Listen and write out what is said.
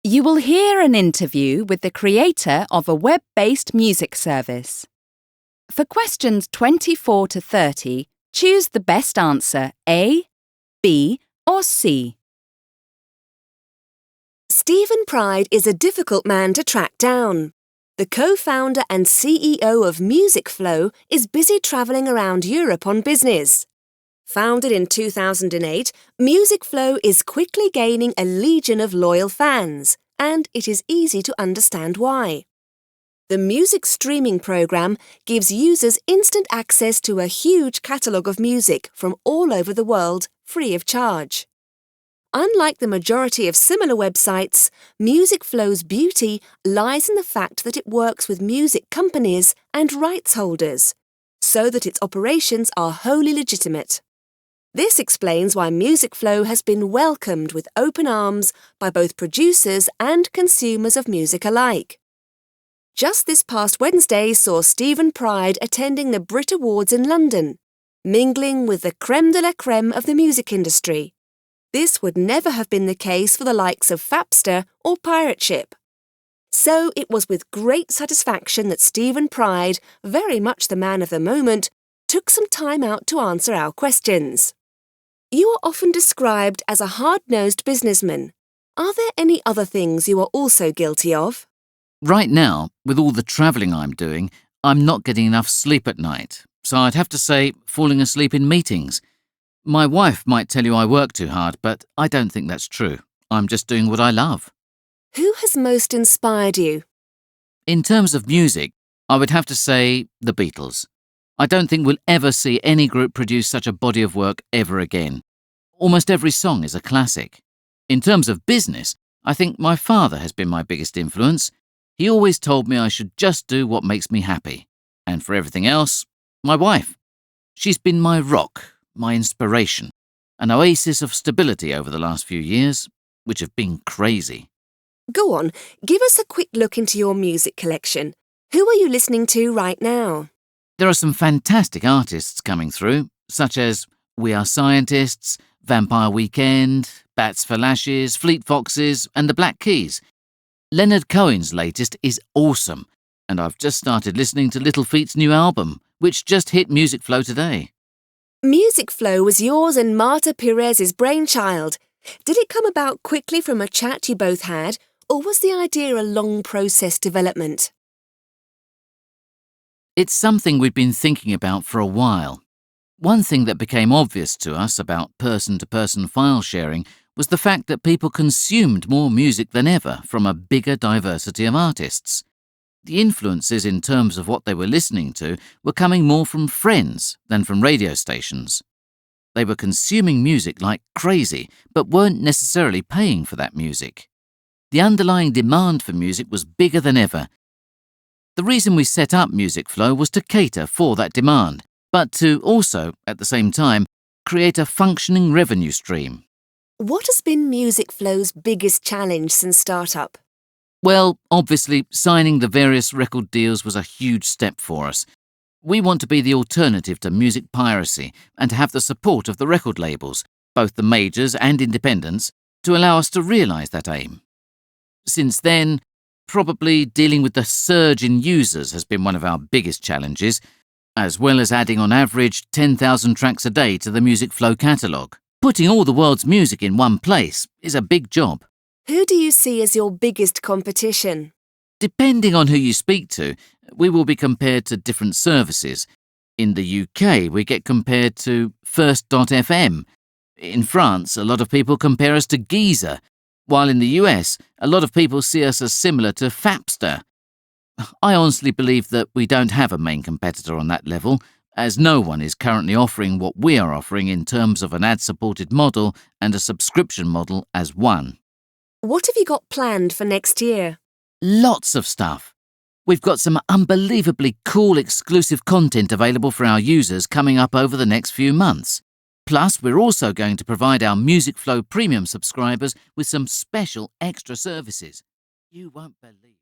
You will hear an interview with the creator of a web-based music service. For questions 24 to 30, choose the best answer A, B or C. Stephen Pride is a difficult man to track down. The co-founder and CEO of MusicFlow is busy travelling around Europe on business. Founded in 2008, MusicFlow is quickly gaining a legion of loyal fans, and it is easy to understand why. The music streaming program gives users instant access to a huge catalogue of music from all over the world, free of charge. Unlike the majority of similar websites, MusicFlow's beauty lies in the fact that it works with music companies and rights holders, so that its operations are wholly legitimate. This explains why MusicFlow has been welcomed with open arms by both producers and consumers of music alike. Just this past Wednesday saw Stephen Pride attending the Brit Awards in London, mingling with the creme de la creme of the music industry. This would never have been the case for the likes of Fapster or Pirate Ship. So it was with great satisfaction that Stephen Pride, very much the man of the moment, took some time out to answer our questions. You are often described as a hard-nosed businessman. Are there any other things you are also guilty of? Right now, with all the travelling I'm doing, I'm not getting enough sleep at night, so I'd have to say falling asleep in meetings. My wife might tell you I work too hard, but I don't think that's true. I'm just doing what I love. Who has most inspired you? In terms of music, I would have to say the Beatles. I don't think we'll ever see any group produce such a body of work ever again. Almost every song is a classic. In terms of business, I think my father has been my biggest influence. He always told me I should just do what makes me happy. And for everything else, my wife. She's been my rock, my inspiration, an oasis of stability over the last few years, which have been crazy. Go on, give us a quick look into your music collection. Who are you listening to right now? There are some fantastic artists coming through, such as We Are Scientists, Vampire Weekend, Bats for Lashes, Fleet Foxes and the Black Keys. Leonard Cohen's latest is awesome, and I've just started listening to Little Feat's new album, which just hit MusicFlow today. MusicFlow was yours and Marta Perez's brainchild. Did it come about quickly from a chat you both had, or was the idea a long process development? It's something we've been thinking about for a while. One thing that became obvious to us about person-to-person file sharing was the fact that people consumed more music than ever from a bigger diversity of artists. The influences in terms of what they were listening to were coming more from friends than from radio stations. They were consuming music like crazy, but weren't necessarily paying for that music. The underlying demand for music was bigger than ever. The reason we set up MusicFlow was to cater for that demand, but to also, at the same time, create a functioning revenue stream. What has been MusicFlow's biggest challenge since startup? Well, obviously, signing the various record deals was a huge step for us. We want to be the alternative to music piracy and to have the support of the record labels, both the majors and independents, to allow us to realise that aim. Since then, probably dealing with the surge in users has been one of our biggest challenges, as well as adding on average 10,000 tracks a day to the MusicFlow catalogue. Putting all the world's music in one place is a big job. Who do you see as your biggest competition? Depending on who you speak to, we will be compared to different services. In the UK, we get compared to First.fm. In France, a lot of people compare us to Geezer, while in the US, a lot of people see us as similar to Fapster. I honestly believe that we don't have a main competitor on that level, as no one is currently offering what we are offering in terms of an ad-supported model and a subscription model as one. What have you got planned for next year? Lots of stuff. We've got some unbelievably cool exclusive content available for our users coming up over the next few months. Plus, we're also going to provide our MusicFlow Premium subscribers with some special extra services. You won't believe.